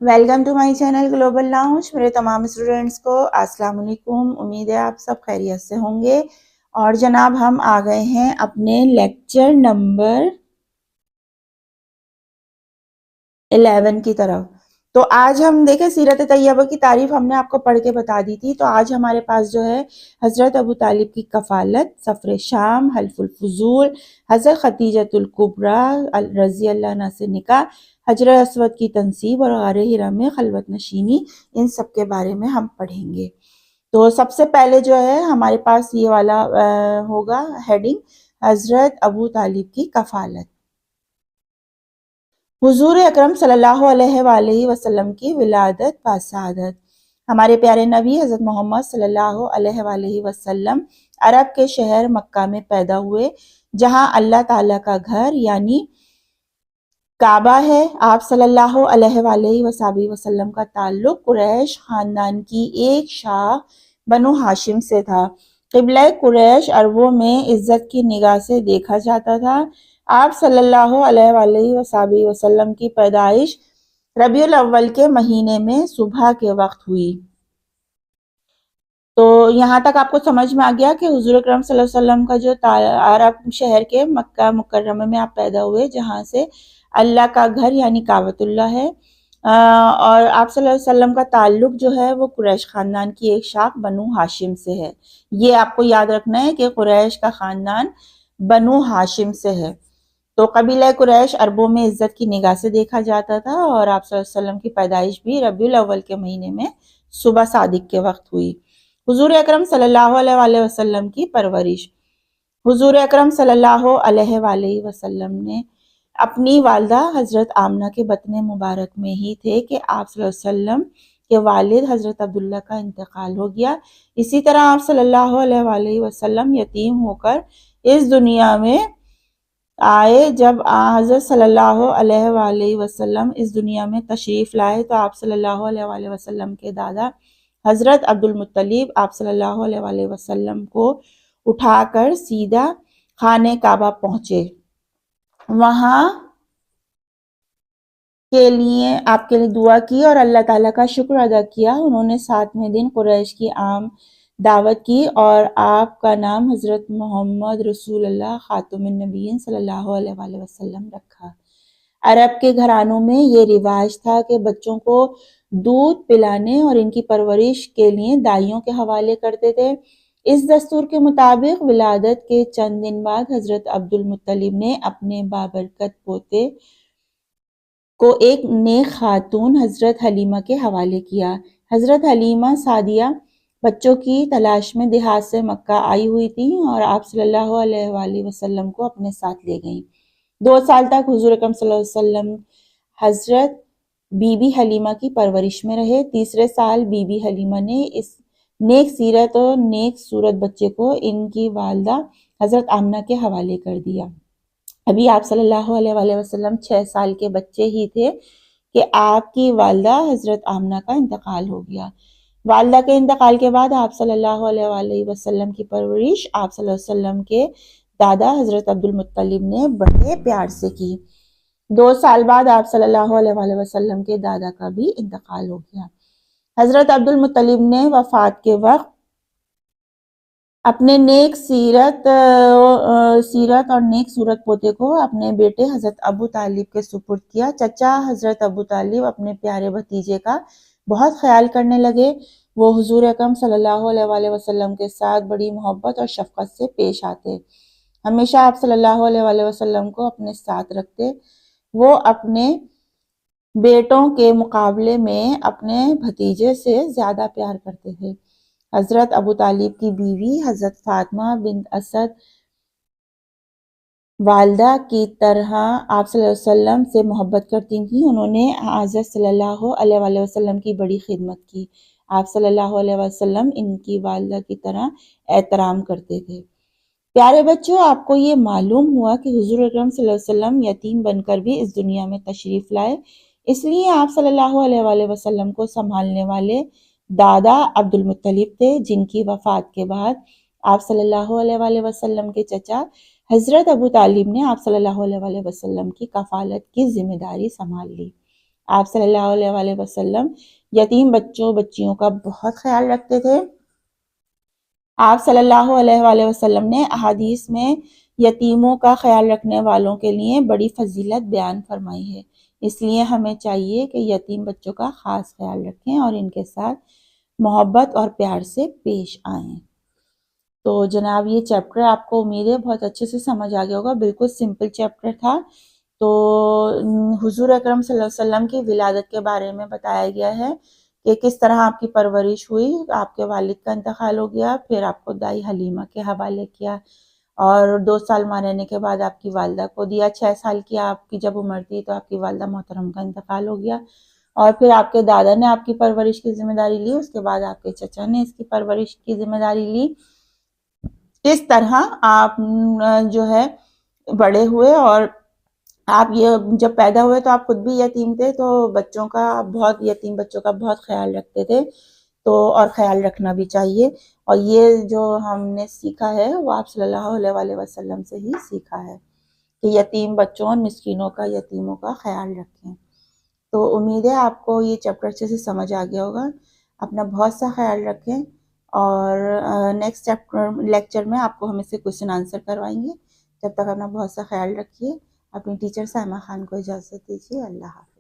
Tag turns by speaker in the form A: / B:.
A: Welcome to my channel global lounge. میرے تمام students کو السلام علیکم. امید ہے آپ سب خیریت سے ہوں گے. اور جناب ہم آ گئے ہیں اپنے لیکچر نمبر 11 کی طرف. تو آج ہم دیکھیں سیرت طیبہ کی تعریف ہم نے آپ کو پڑھ کے بتا دی تھی. تو آج ہمارے پاس جو ہے حضرت ابو طالب کی کفالت، سفر شام، حلف الفضول، حضرت خدیجۃ الکبریٰ رضی اللہ عنہا سے نکاح، حجر اسود کی تنصیب اور غار ہرا میں خلوت نشینی، ان سب کے بارے میں ہم پڑھیں گے. تو سب سے پہلے جو ہے ہمارے پاس یہ والا ہوگا ہیڈنگ، حضرت ابو طالب کی کفالت. حضور اکرم صلی اللہ علیہ وآلہ وسلم کی ولادت بسعادت. ہمارے پیارے نبی حضرت محمد صلی اللہ علیہ وآلہ وسلم عرب کے شہر مکہ میں پیدا ہوئے، جہاں اللہ تعالیٰ کا گھر یعنی کعبہ ہے. آپ صلی اللہ علیہ وآلہ وسلم کا تعلق قریش خاندان کی ایک شاخ بنو ہاشم سے تھا. قبلہ قریش عربوں میں عزت کی نگاہ سے دیکھا جاتا تھا. آپ صلی اللہ علیہ وآلہ وسلم کی پیدائش ربیع الاول کے مہینے میں صبح کے وقت ہوئی. تو یہاں تک آپ کو سمجھ میں آ گیا کہ حضور اکرم صلی اللہ علیہ وسلم کا جو عرب شہر کے مکہ مکرمہ میں آپ پیدا ہوئے، جہاں سے اللہ کا گھر یعنی کعبۃ اللہ ہے. اور آپ صلی اللہ علیہ وسلم کا تعلق جو ہے وہ قریش خاندان کی ایک شاخ بنو ہاشم سے ہے. یہ آپ کو یاد رکھنا ہے کہ قریش کا خاندان بنو ہاشم سے ہے. تو قبیلہ قریش عربوں میں عزت کی نگاہ سے دیکھا جاتا تھا، اور آپ صلی اللہ علیہ وسلم کی پیدائش بھی ربیع الاول کے مہینے میں صبح صادق کے وقت ہوئی. حضور اکرم صلی اللہ علیہ وآلہ وسلم کی پرورش. حضور اکرم صلی اللہ علیہ وآلہ وسلم نے اپنی والدہ حضرت آمنہ کے بطن مبارک میں ہی تھے کہ آپ صلی اللہ علیہ وسلم کے والد حضرت عبداللہ کا انتقال ہو گیا. اسی طرح آپ صلی اللہ علیہ وآلہ وسلم یتیم ہو کر اس دنیا میں آئے. جب حضرت صلی اللہ علیہ وآلہ وسلم اس دنیا میں تشریف لائے تو آپ صلی اللہ علیہ وآلہ وسلم کے دادا حضرت عبد المطلب آپ صلی اللہ علیہ وآلہ وسلم کو اٹھا کر سیدھا خانہ کعبہ پہنچے. وہاں کے لیے آپ کے لیے دعا کی اور اللہ تعالیٰ کا شکر ادا کیا. انہوں نے 7ویں دن قریش کی عام دعوت کی اور آپ کا نام حضرت محمد رسول اللہ خاتم النبیین صلی اللہ علیہ وآلہ وسلم رکھا. عرب کے گھرانوں میں یہ رواج تھا کہ بچوں کو دودھ پلانے اور ان کی پرورش کے لیے دائیوں کے حوالے کرتے تھے. اس دستور کے مطابق ولادت کے چند دن بعد حضرت عبد المطلب نے اپنے بابرکت پوتے کو ایک نیک خاتون حضرت حلیمہ کے حوالے کیا. حضرت حلیمہ سعدیہ بچوں کی تلاش میں دیہات سے مکہ آئی ہوئی تھی اور آپ صلی اللہ علیہ وآلہ وسلم کو اپنے ساتھ لے گئیں. 2 سال تک حضور اکرم صلی اللہ علیہ وسلم حضرت بی بی حلیمہ کی پرورش میں رہے. تیسرے سال بی بی حلیمہ نے اس نیک سیرت اور نیک صورت بچے کو ان کی والدہ حضرت آمنہ کے حوالے کر دیا. ابھی آپ صلی اللہ علیہ وآلہ وسلم 6 سال کے بچے ہی تھے کہ آپ کی والدہ حضرت آمنہ کا انتقال ہو گیا. والدہ کے انتقال کے بعد آپ صلی اللہ علیہ وآلہ وسلم کی پرورش آپ صلی اللہ علیہ وسلم کے دادا حضرت عبد المطلب نے بڑے پیار سے کی. 2 سال بعد آپ صلی اللہ علیہ وآلہ وسلم کے دادا کا بھی انتقال ہو گیا. حضرت عبد المطلب نے وفات کے وقت اپنے نیک سیرت اور نیک صورت پوتے کو اپنے بیٹے حضرت ابو طالب کے سپرد کیا. چچا حضرت ابو طالب اپنے پیارے بھتیجے کا بہت خیال کرنے لگے. وہ حضور اکرم صلی اللہ علیہ وآلہ وسلم کے ساتھ بڑی محبت اور شفقت سے پیش آتے. ہمیشہ آپ صلی اللہ علیہ وآلہ وسلم کو اپنے ساتھ رکھتے. وہ اپنے بیٹوں کے مقابلے میں اپنے بھتیجے سے زیادہ پیار کرتے تھے. حضرت ابو طالب کی بیوی حضرت فاطمہ بنت اسد والدہ کی طرح آپ صلی اللہ علیہ وسلم سے محبت کرتی تھیں. انہوں نے حضرت صلی اللہ علیہ وآلہ وسلم کی بڑی خدمت کی. آپ صلی اللہ علیہ وسلم ان کی والدہ کی طرح احترام کرتے تھے. پیارے بچوں، آپ کو یہ معلوم ہوا کہ حضور اکرم صلی اللہ علیہ وسلم یتیم بن کر بھی اس دنیا میں تشریف لائے. اس لیے آپ صلی اللہ علیہ وآلہ وسلم کو سنبھالنے والے دادا عبد المطلب تھے، جن کی وفات کے بعد آپ صلی اللہ علیہ وآلہ وسلم کے چچا حضرت ابو طالب نے آپ صلی اللہ علیہ وآلہ وسلم کی کفالت کی ذمہ داری سنبھال لی. آپ صلی اللہ علیہ وسلم یتیم بچوں بچیوں کا بہت خیال رکھتے تھے۔ آپ صلی اللہ علیہ وآلہ وسلم نے احادیث میں یتیموں کا خیال رکھنے والوں کے لیے بڑی فضیلت بیان فرمائی ہے، اس لیے ہمیں چاہیے کہ یتیم بچوں کا خاص خیال رکھیں اور ان کے ساتھ محبت اور پیار سے پیش آئیں۔ تو جناب یہ چیپٹر آپ کو امید ہے بہت اچھے سے سمجھ آ گیا ہوگا، بالکل سمپل چیپٹر تھا۔ تو حضور اکرم صلی اللہ علیہ وسلم کی ولادت کے بارے میں بتایا گیا ہے کہ کس طرح آپ کی پرورش ہوئی، آپ کے والد کا انتقال ہو گیا، پھر آپ کو دائی حلیمہ کے حوالے کیا، اور 2 سال ماں رہنے کے بعد آپ کی والدہ کو دیا، 6 سال کی آپ کی جب عمر تھی تو آپ کی والدہ محترم کا انتقال ہو گیا، اور پھر آپ کے دادا نے آپ کی پرورش کی ذمہ داری لی، اس کے بعد آپ کے چچا نے اس کی پرورش کی ذمہ داری لی۔ اس طرح آپ جو ہے بڑے ہوئے، اور آپ یہ جب پیدا ہوئے تو آپ خود بھی یتیم تھے، تو بچوں کا یتیم بچوں کا بہت خیال رکھتے تھے، تو اور خیال رکھنا بھی چاہیے، اور یہ جو ہم نے سیکھا ہے وہ آپ صلی اللہ علیہ وآلہ وسلم سے ہی سیکھا ہے کہ یتیم بچوں اور مسکینوں کا یتیموں کا خیال رکھیں۔ تو امید ہے آپ کو یہ چیپٹر اچھے سے سمجھ آ گیا ہوگا۔ اپنا بہت سا خیال رکھیں، اور نیکسٹ لیکچر میں آپ کو ہم اس سے کوشچن آنسر کروائیں گے۔ جب تک اپنا بہت سا خیال رکھیے، اپنی ٹیچر سائمہ خان کو اجازت دیجیے۔ اللہ حافظ۔